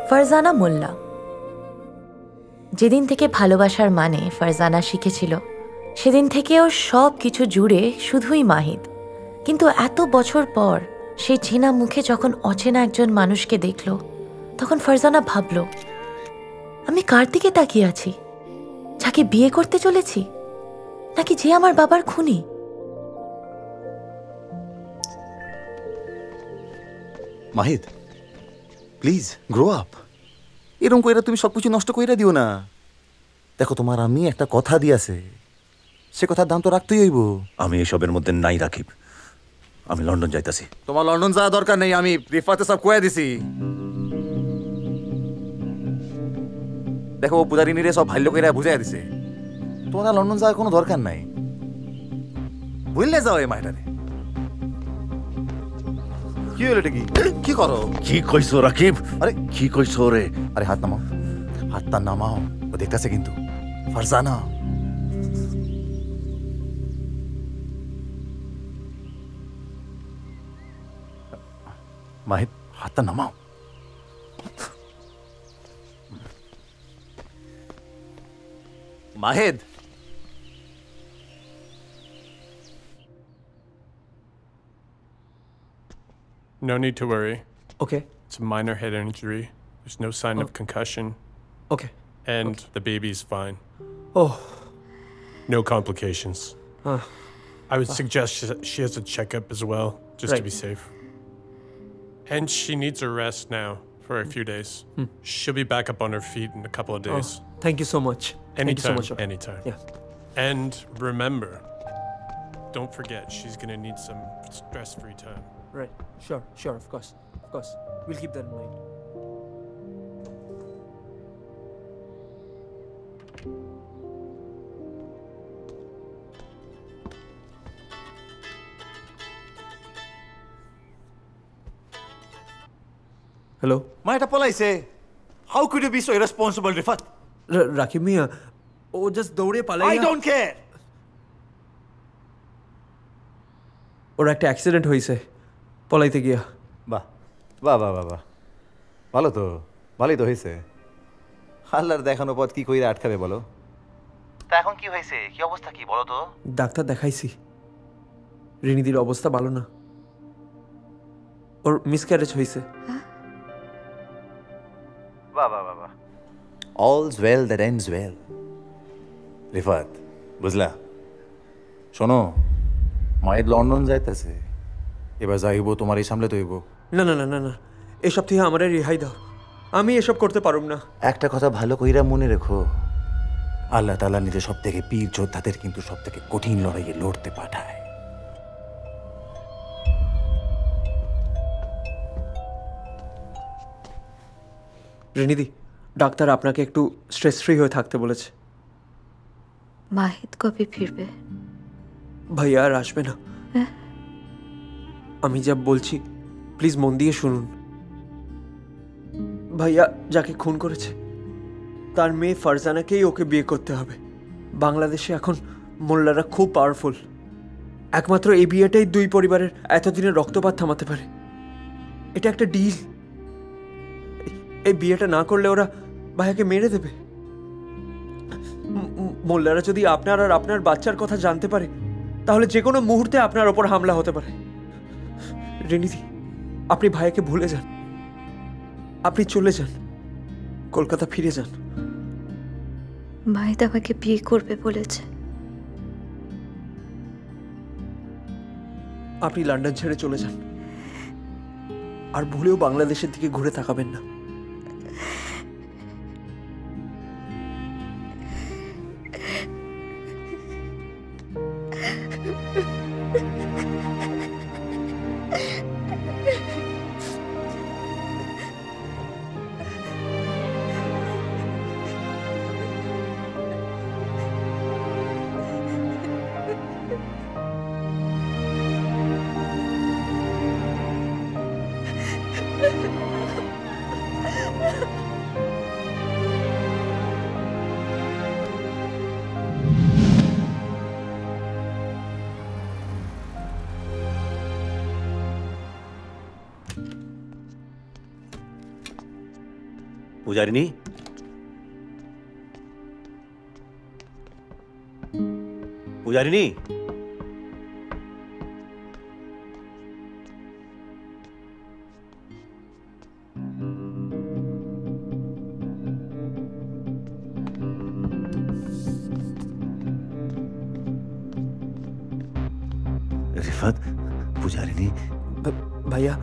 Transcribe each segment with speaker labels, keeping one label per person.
Speaker 1: ফারজানা মোল্লা। যেদিন থেকে ভালোবাসার মানে ফারজানা শিখেছিল সেদিন থেকে ওর সব কিছু জুড়ে শুধুই মাহিদ। কিন্তু এত বছর পর সেই চেনা মুখে যখন অচেনা একজন মানুষকে দেখল, তখন ফারজানা ভাবল, আমি কার দিকে তাকিয়ে আছি? যাকে বিয়ে করতে চলেছি, নাকি যে আমার বাবার খুনি?
Speaker 2: Mahid, please grow up. এরকম কইরা তুমি সবকিছু নষ্ট কইরা দিও না। দেখো, তোমার আমি একটা কথা দিয়াছে, সে কথার দাম তো রাখতেই হইব।
Speaker 3: আমি এসবের মধ্যে নাই রাকিব, আমি লন্ডন যাইতাছি।
Speaker 2: তোমার লন্ডন যাওয়া দরকার নেই, আমি রিফাতে সব কয়ে দিছি। দেখো, পূজারিনীরে সব ভাল্য কইরা বুঝাই দিছে, তোমার আর লন্ডন যাওয়ার কোনো দরকার নাই। বুঝলে যাও এই মাইটারে। কি হলো এটা? কি করো?
Speaker 3: কি কইছো রাকিব?
Speaker 2: আরে
Speaker 3: কি কইছো রে?
Speaker 2: আরে হাত নামাও, হাতটা নামাও। ও দেখতেছে কিন্তু ফারজানা। মাহিদ, হাতটা নামাও। Mahid,
Speaker 4: No need to worry.
Speaker 5: Okay.
Speaker 4: It's a minor head injury. There's no sign of concussion.
Speaker 5: Okay.
Speaker 4: And the baby's fine.
Speaker 5: Oh.
Speaker 4: No complications. I would suggest she has a checkup as well, just to
Speaker 5: Right.
Speaker 4: be safe. And she needs a rest now for a few days. She'll be back up on her feet in a couple of days.
Speaker 5: Thank you so much. Thank you so
Speaker 4: Anytime,
Speaker 5: much. Sir.
Speaker 4: anytime.
Speaker 5: Yeah.
Speaker 4: And remember, don't forget, she's gonna need some stress-free time.
Speaker 5: Right. Sure. Of course. We'll keep that in mind. Hello.
Speaker 2: মাইটা পলাইছে। How could you be so irresponsible, Rifat?
Speaker 5: Rakib Mia, ও just দৌড়ে পালাই।
Speaker 2: I don't care.
Speaker 5: ওর একটা accident হয়েছে পলাইতে গিয়া।
Speaker 2: বাহ বাহ বাহ বাহ বাহ, ভালো তো, ভালোই তো হয়েছে। আল্লাহর দেখানো পথ কি কইরা আটকাবে বলো? তা এখন কি হয়েছে? কি অবস্থা কি বলো তো?
Speaker 5: ডাক্তার দেখাইছি, রিনিদির অবস্থা ভালো না, ওর মিসক্যারেজ হয়েছে।
Speaker 2: বাহ বাহ বাহ বাহ, all's well that ends well. Rifat, বুঝলা? শোনো, মায়ের লন্ডন যাইতেছে, এবার যাইব তোমারই সামলে তো হইব।
Speaker 5: না না না না না, এসব থেকে আমার রেহাই দাও, আমি এসব করতে পারুম না।
Speaker 2: একটা কথা ভালো কইরা মনে রেখো, আল্লাহ তাআলা নিজে সব থেকে বীর যোদ্ধাদের কিন্তু সব থেকে কঠিন লড়াইয়ে লড়তে পাঠায়।
Speaker 5: রিনিদি, ডাক্তার আপনাকে একটু স্ট্রেস ফ্রি হয়ে থাকতে বলেছে।
Speaker 1: মাহিদ কবে ফিরবে?
Speaker 5: ভাইয়া আর আসবে না। আমি যা বলছি প্লিজ মন দিয়ে শুনুন। ভাইয়া যাকে খুন করেছে তার মেয়ে ফারজানাকেই ওকে বিয়ে করতে হবে। বাংলাদেশে এখন মোল্লারা খুব পাওয়ারফুল, একমাত্র এই বিয়েটাই দুই পরিবারের এতদিনের রক্তপাত থামাতে পারে। এটা একটা ডিল, এই বিয়েটা না করলে ওরা ভাইয়াকে মেরে দেবে। মোল্লারা যদি আপনার আর আপনার বাচ্চার কথা জানতে পারে তাহলে যে কোনো মুহূর্তে আপনার ওপর হামলা হতে পারে। রিনিদি, আপনি ভাইয়াকে ভুলে যান, আপনি চলে যান, কলকাতা ফিরে যান।
Speaker 1: মাহিদ আমাকে বিয়ে করবে বলেছে।
Speaker 5: আপনি লন্ডন ছেড়ে চলে যান, আর ভুলেও বাংলাদেশের দিকে ঘুরে তাকাবেন না।
Speaker 3: পূজারিনী, পূজারিনী, রিফাত, পূজারিনী।
Speaker 5: ভাইয়া,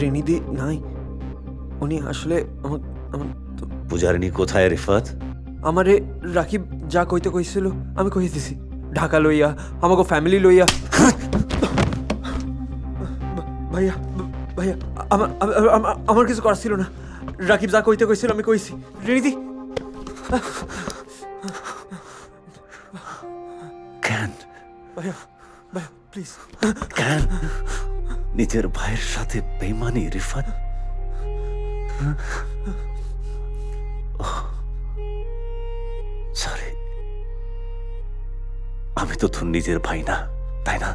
Speaker 5: রেনিদি নাই। উনি আসলে
Speaker 3: পূজারিনী কোথায় রিফাত?
Speaker 5: আমারে রাকিব যা কইতে কইছিল আমি কই দিছি। ঢাকা লইয়া, আমাকে ফ্যামিলি লইয়া। ভাইয়া ভাইয়া, আমার কিছু করার ছিল না। রাকিব যা কইতে কইছিল আমি কইছি। রেনিদি,
Speaker 3: কেন
Speaker 5: ভাইয়া ভাইয়া প্লিজ।
Speaker 3: কেন নিজের ভাইয়ের সাথে বেইমানি রিফাত? সরি, আমি তো তোর নিজের ভাই না, তাই না?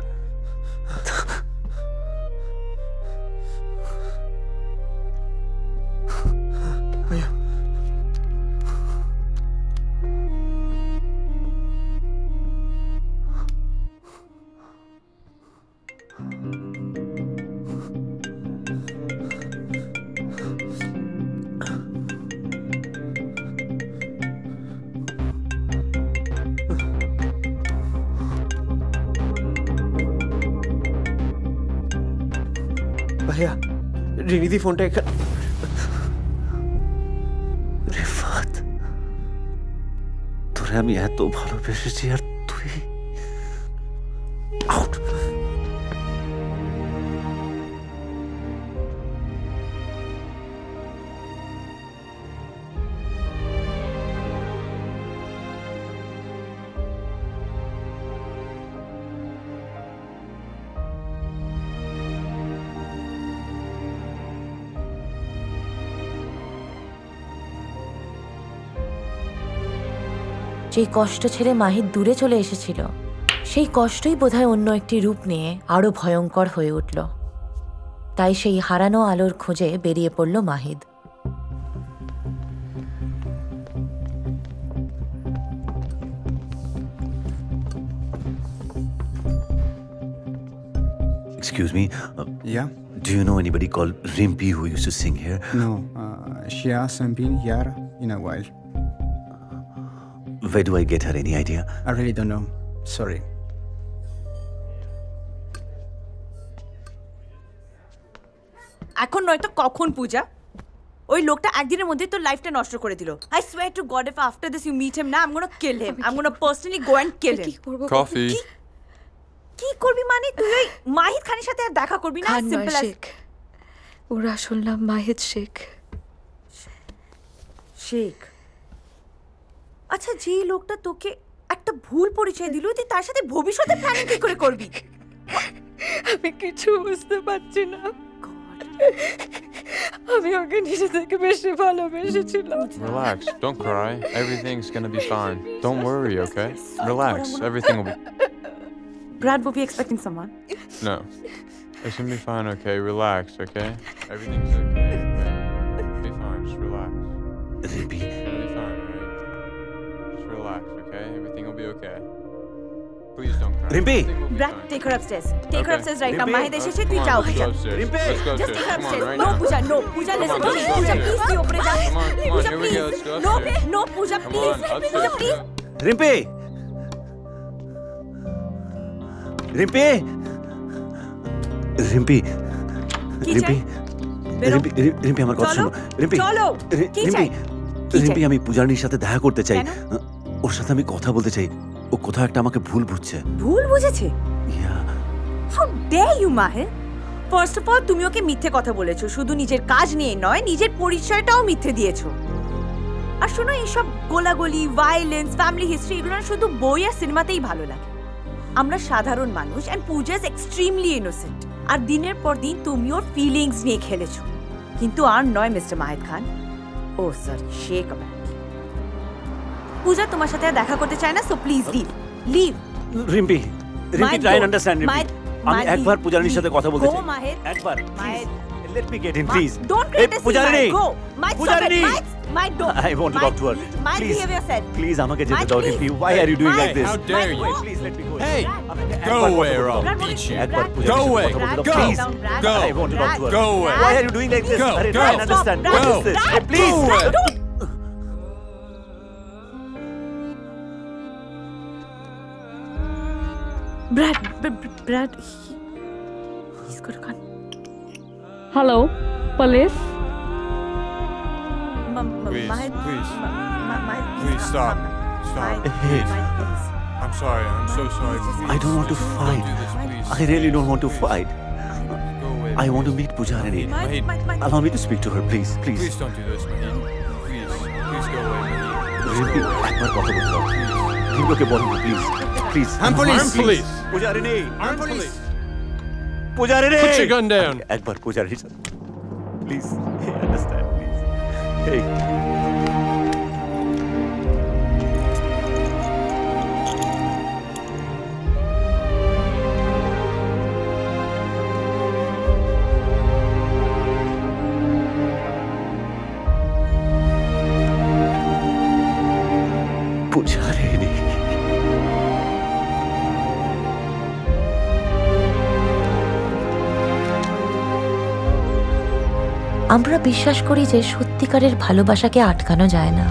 Speaker 5: ভাইয়া ভাইয়া, রিনিদি ফোনটা এখানে।
Speaker 3: রিফাত, তোরে আমি এত ভালোবেসেছি আর তুই আউট।
Speaker 1: যেই কষ্ট ছেড়ে মাহিদ দূরে চলে এসেছিল, সেই কষ্টই বোধহয় অন্য একটি রূপ নিয়ে আরো ভয়ঙ্কর হয়ে উঠল। তাই সেই হারানো আলোর খোঁজে বেরিয়ে পড়ল Mahid.
Speaker 3: Excuse me,
Speaker 6: Yeah?
Speaker 3: do you know anybody called Rimpi who used to sing here?
Speaker 6: No. She asked Sampin Yara in a while.
Speaker 3: Where do I get her? Any idea?
Speaker 6: I really don't know. Sorry.
Speaker 7: এখন নয়তো কখন পূজা? ওই লোকটা একদিনের মধ্যে তোর লাইফটা নষ্ট করে দিল। I swear to God, if after this you meet him now, I'm gonna kill him. I'm gonna personally go and kill him.
Speaker 4: Coffee.
Speaker 7: কি করবি মানে? তুই ওই মাহিদ খানের সাথে আর দেখা করবি না? সিম্পল
Speaker 8: শেখ, ওর আসল নাম মাহিদ শেখ।
Speaker 7: শেখ? আচ্ছা, যে লোকটা তোকে একটা ভুল পরিচয় দিল, তুই তার সাথে ভবিষ্যতে প্ল্যানিং কি করে করবি?
Speaker 8: আমি কিছু বুঝতে পারছি না। আমি ওকে নিজে থেকে বেশি ভালোবেসেছিলাম।
Speaker 9: Relax, don't cry. Everything's gonna be fine. Don't worry, okay? Relax, everything will be...
Speaker 7: Brad will be expecting someone.
Speaker 9: No. It's gonna be fine, okay? Relax, okay? Everything's okay. Be fine, just relax.
Speaker 3: Rimpi.
Speaker 9: It's gonna be fine, alright? Just relax, okay? Everything will be okay. Please don't cry.
Speaker 3: Rimpi!
Speaker 9: Everything will be
Speaker 7: Brad,
Speaker 9: fine.
Speaker 7: take her upstairs. Take her
Speaker 9: Okay.
Speaker 7: upstairs right now.
Speaker 3: Rimpi.
Speaker 7: Mahid এসেছে,
Speaker 9: Come
Speaker 7: তুই
Speaker 9: on,
Speaker 7: যাও
Speaker 9: let's
Speaker 7: Puja.
Speaker 9: go upstairs.
Speaker 3: Rimpi.
Speaker 9: Let's go
Speaker 7: Just
Speaker 9: upstairs.
Speaker 7: take her
Speaker 9: Come on,
Speaker 7: upstairs.
Speaker 9: right
Speaker 7: No,
Speaker 9: now.
Speaker 7: Pooja, no. Pooja,
Speaker 9: Come
Speaker 7: listen
Speaker 9: on,
Speaker 7: to
Speaker 9: let's
Speaker 7: me.
Speaker 9: go
Speaker 7: Pooja,
Speaker 9: upstairs.
Speaker 7: please, তুই ওপরে যা।
Speaker 9: Come on,
Speaker 7: Pooja,
Speaker 9: here we go.
Speaker 7: please.
Speaker 9: Let's go
Speaker 7: No,
Speaker 9: upstairs.
Speaker 7: no, Pooja,
Speaker 9: Come
Speaker 7: please.
Speaker 9: on, upstairs.
Speaker 7: Pooja, please.
Speaker 3: Rimpi! Rimpi! Rimpi!
Speaker 7: কি
Speaker 3: রিম্পি,
Speaker 7: চাই? বেরো।
Speaker 3: রিম্পি, রিম্পি আমার কথা
Speaker 7: চলো,
Speaker 3: শোনো। রিম্পি,
Speaker 7: চলো। কি
Speaker 3: রিম্পি,
Speaker 7: চাই? কি
Speaker 3: রিম্পি,
Speaker 7: চাই?
Speaker 3: আমি পূজারিনীর সাথে দেখা করতে চাই।
Speaker 7: কেন?
Speaker 3: ওর সাথে আমি কথা বলতে চাই। ও কোথাও একটা আমাকে ভুল বুঝছে।
Speaker 7: ভুল বুঝেছে?
Speaker 3: Yeah.
Speaker 7: How dare you, Mahid? First of all, তুমি ওকে মিথ্যে কথা বলেছো। শুধু নিজের কাজ নিয়ে নয়, নিজের পরিচয়টাও মিথ্যে দিয়েছো। আর শোনো, এইসব গোলাগুলি, ভায়োলেন্স, ফ্যামিলি হিস্ট্রি, এগুলো না শুধু বই আর সিনেমাতেই ভালো লাগে। আমরা সাধারণ মানুষ, and Puja is extremely innocent. আর দিনের পর দিন তুমি ওর ফিলিংস নিয়ে খেলেছো। কিন্তু আর নয়, mister Mahid Khan. Oh sorry, Sheikh আবার। পূজা তোমার সাথে আর দেখা করতে চায় না, so please leave. Leave.
Speaker 3: Rimpi, Rimpi,
Speaker 7: Mahid,
Speaker 3: try
Speaker 7: don't.
Speaker 3: Understand Rimpi.
Speaker 7: Mahid,
Speaker 3: আমি
Speaker 7: Mahid,
Speaker 3: একবার পূজারিনীর সাথে কথা বলতে
Speaker 7: go,
Speaker 3: চাই।
Speaker 7: Mahid.
Speaker 3: একবার।
Speaker 7: Mahid,
Speaker 3: Let me get in, please.
Speaker 7: Don't create a scene,
Speaker 3: Pujarini!
Speaker 7: Mahir. Go. Might stop
Speaker 3: Pujarini!
Speaker 7: it. Might don't.
Speaker 3: I want to talk to her.
Speaker 7: Might
Speaker 3: Please.
Speaker 7: behave yourself.
Speaker 3: Please, আমাকে যেতে
Speaker 7: Mike,
Speaker 3: দাও
Speaker 7: please.
Speaker 3: Rimpi. Why are you doing
Speaker 7: Mike,
Speaker 3: like this?
Speaker 4: How dare you?
Speaker 3: Please let me go.
Speaker 4: Hey,
Speaker 3: একবার
Speaker 4: go
Speaker 3: কথা
Speaker 4: away or
Speaker 3: বলতে
Speaker 4: I'll
Speaker 3: দাও।
Speaker 4: beat you.
Speaker 3: একবার পূজার
Speaker 4: Go
Speaker 3: সাথে
Speaker 4: away.
Speaker 3: কথা বলতে দাও,
Speaker 4: Go.
Speaker 3: please.
Speaker 4: Go.
Speaker 3: I want to talk to her.
Speaker 4: Go away.
Speaker 3: Why are you doing like this?
Speaker 4: Go.
Speaker 3: Arey,
Speaker 4: Go.
Speaker 3: try and understand.
Speaker 4: Stop.
Speaker 3: What
Speaker 4: Go.
Speaker 3: is this? Hey, please.
Speaker 4: Go away.
Speaker 7: Brad, he's got a gun.
Speaker 8: Hello, police.
Speaker 9: Please, please.
Speaker 7: Mahir,
Speaker 9: Please stop. Stop. Please. I'm sorry. I'm so sorry. Please.
Speaker 3: I don't want to
Speaker 9: Just
Speaker 3: fight.
Speaker 9: Don't do this, please.
Speaker 3: I really don't want to fight.
Speaker 9: Go away.
Speaker 3: I want to meet Pujarini.
Speaker 9: Mahid.
Speaker 3: Allow me to speak to her, please. Please.
Speaker 9: Please don't do this, Mahid. Please. Please go away, Mahid.
Speaker 3: Rimpi, একবার কথা বলতে দাও। রিম্পিকে বলো না, please. Please.
Speaker 4: I'm police.
Speaker 3: পূজারিনী।
Speaker 4: I'm police.
Speaker 3: পূজারিনী।
Speaker 4: Put your gun down.
Speaker 3: একবার পূজারিনীর সাথে। Please. Understand, please. Hey. পূজারিনী।
Speaker 1: আমরা বিশ্বাস করি যে সত্যিকারের ভালোবাসাকে আটকানো যায় না,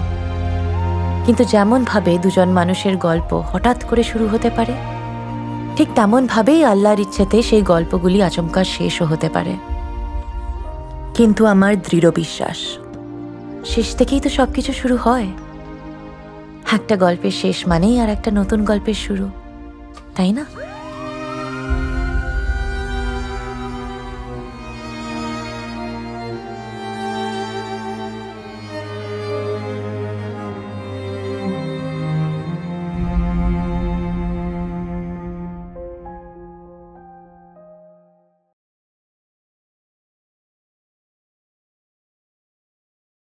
Speaker 1: কিন্তু যেমন ভাবে দুজন মানুষের গল্প হঠাৎ করে শুরু হতে পারে, ঠিক তেমন ভাবেই আল্লাহর ইচ্ছেতে সেই গল্পগুলি আচমকা শেষও হতে পারে। কিন্তু আমার দৃঢ় বিশ্বাস, শেষ থেকেই তো সবকিছু শুরু হয়। একটা গল্পের শেষ মানেই আর একটা নতুন গল্পের শুরু, তাই না?